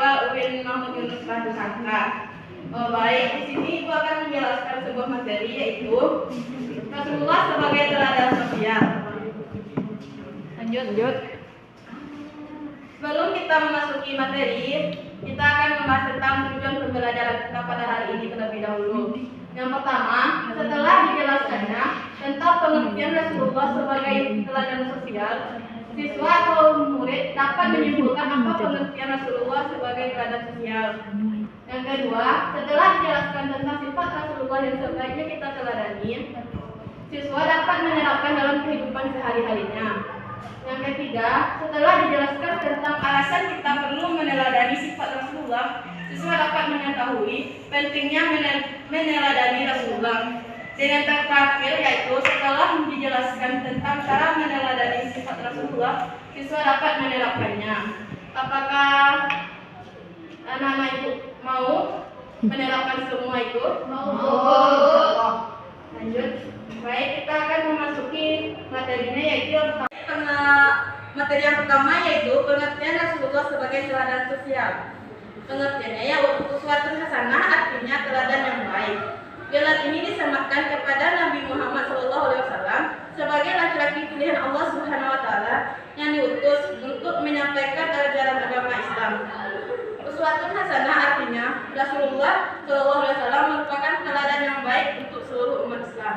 Mahasiswa UIN Mahmud Yunus Batu Sangka. Baik, di sini Ibu akan menjelaskan sebuah materi yaitu Rasulullah sebagai teladan sosial. Lanjut. Sebelum kita memasuki materi, kita akan membahas tentang tujuan pembelajaran kita pada hari ini terlebih dahulu. Yang pertama, setelah dijelaskannya tentang pengertian Rasulullah sebagai teladan sosial, siswa atau murid dapat menyimpulkan apa pengertian Rasulullah sebagai teladan sosial. Yang kedua, setelah dijelaskan tentang sifat Rasulullah yang sebaiknya kita teladani, siswa dapat menerapkan dalam kehidupan sehari-harinya. Yang ketiga, setelah dijelaskan tentang alasan kita perlu meneladani sifat Rasulullah, siswa dapat mengetahui pentingnya meneladani Rasulullah. Dan yang terakhir yaitu setelah dijelaskan tentang cara meneladani sifat Rasulullah, siswa dapat menerapkannya. Apakah anak-anak ibu mau menerapkan semua itu? Mau. Lanjut. Baik, kita akan memasuki materinya yaitu materi yang pertama yaitu pengertian Rasulullah sebagai teladan sosial. Pengertiannya ya uswatun hasanah artinya teladan yang baik. Gelar ini disematkan kepada Nabi Muhammad SAW sebagai laki-laki pilihan Allah Subhanahu Wa Taala yang diutus untuk menyampaikan ajaran agama Islam. Uswatun hasanah artinya Rasulullah SAW merupakan teladan yang baik untuk seluruh umat Islam.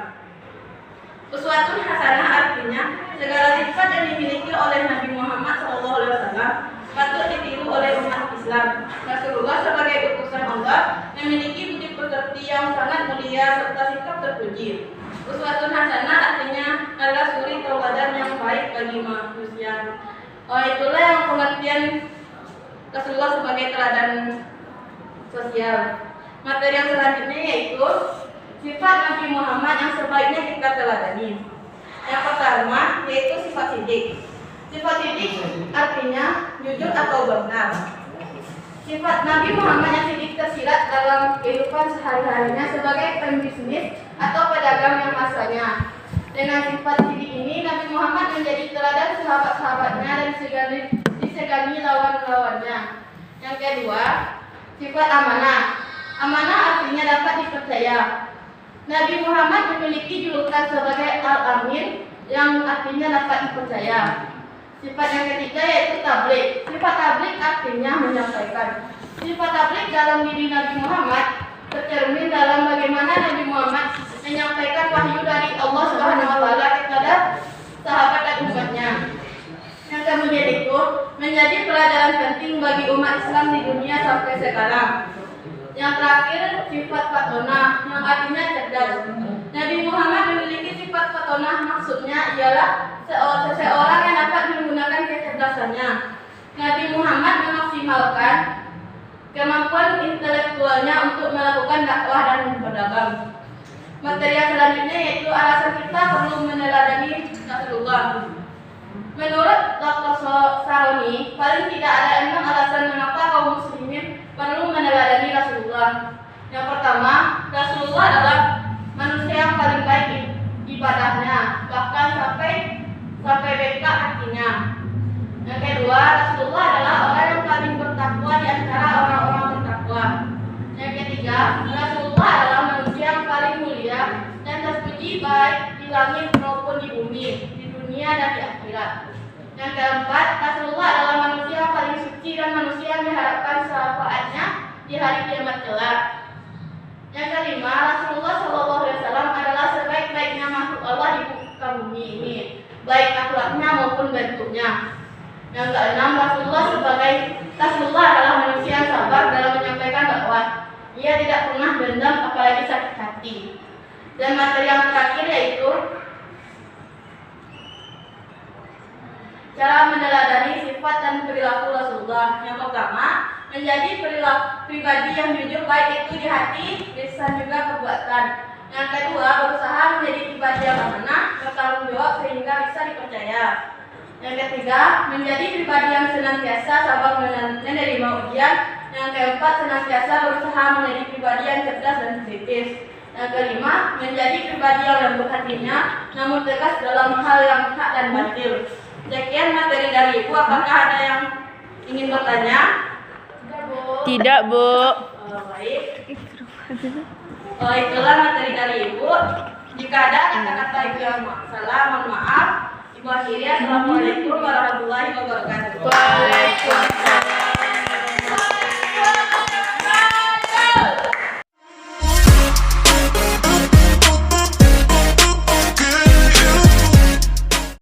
Uswatun hasanah artinya segala sifat yang dimiliki oleh Nabi Muhammad SAW patut ditiru oleh umat Islam. Rasulullah sebagai utusan Allah memiliki budi pekerti yang sangat mulia serta sikap terpuji. Uswatun hasanah artinya adalah suri tauladan yang baik bagi manusia. Itulah yang pengertian Rasulullah sebagai teladan sosial. Materi yang selanjutnya yaitu sifat Nabi Muhammad yang sebaiknya kita teladani. Yang pertama yaitu sifat sidik. Sifat sidik artinya jujur atau benar. Sifat Nabi Muhammad yang sidik tersirat dalam kehidupan sehari-harinya sebagai pembisnis atau pedagang yang masanya. Dengan sifat sidik ini Nabi Muhammad menjadi teladan sahabat-sahabatnya dan disegani lawan-lawannya. Yang kedua, sifat amanah. Amanah artinya dapat dipercaya. Nabi Muhammad memiliki julukan sebagai Al-Amin yang artinya dapat dipercaya. Sifat yang ketiga yaitu tabligh. Sifat tabligh artinya menyampaikan. Sifat tabligh dalam diri Nabi Muhammad tercermin dalam bagaimana Nabi Muhammad menyampaikan wahyu dari Allah Subhanahu Wa Taala kepada sahabat dan umatnya. Yang kemudian itu menjadi pelajaran penting bagi umat Islam di dunia sampai sekarang. Yang terakhir sifat fatonah yang artinya cerdas. Nabi Muhammad memiliki sifat fatonah, maksudnya ialah seseorang yang dapat menggunakan kecerdasannya. Nabi Muhammad memaksimalkan kemampuan intelektualnya untuk melakukan dakwah dan berdagang. Materi yang selanjutnya yaitu alasan kita perlu meneladani Rasulullah. Menurut Dr. Saroni, paling tidak ada 6 alasan mengapa kaum muslimin perlu meneladani Rasulullah. Yang pertama, Rasulullah adalah manusia yang paling baik ibadahnya, bahkan sampai bengkak hatinya. Yang kedua, Rasulullah adalah orang yang paling bertakwa di antara orang-orang bertakwa. Yang ketiga, Rasulullah adalah manusia yang paling mulia dan terpuji baik di langit maupun di bumi, di dunia dan di akhirat. Yang keempat, Rasulullah adalah manusia yang paling suci dan manusia yang diharapkan syafaatnya di hari kiamat kelak. Yang kelima, Rasulullah SAW adalah sebaik-baiknya makhluk Allah di muka bumi ini, baik akhlaknya maupun bentuknya. Yang keenam, Rasulullah adalah manusia yang sabar dalam menyampaikan dakwah. Ia tidak pernah dendam apalagi sakit hati. Dan materi yang terakhir yaitu cara meneladani sifat dan perilaku Rasulullah. Yang pertama, menjadi pribadi yang jujur baik itu di hati, lisan juga perbuatan. Yang kedua, berusaha menjadi pribadi yang amanah, bertanggung jawab sehingga bisa dipercaya. Yang ketiga, menjadi pribadi yang senantiasa sabar menerima ujian. Yang keempat, senantiasa berusaha menjadi pribadi yang cerdas dan kritis. Yang kelima, menjadi pribadi yang lembut hatinya, namun tegas dalam hal yang hak dan batil. Sekian materi dari Ibu. Apakah ada yang ingin bertanya? Tidak, Bu. Baik. Itulah materi dari Ibu. Jika ada kata-kata Ibu yang salah, mohon maaf. Ibu akhiri. Assalamualaikum warahmatullahi wabarakatuh.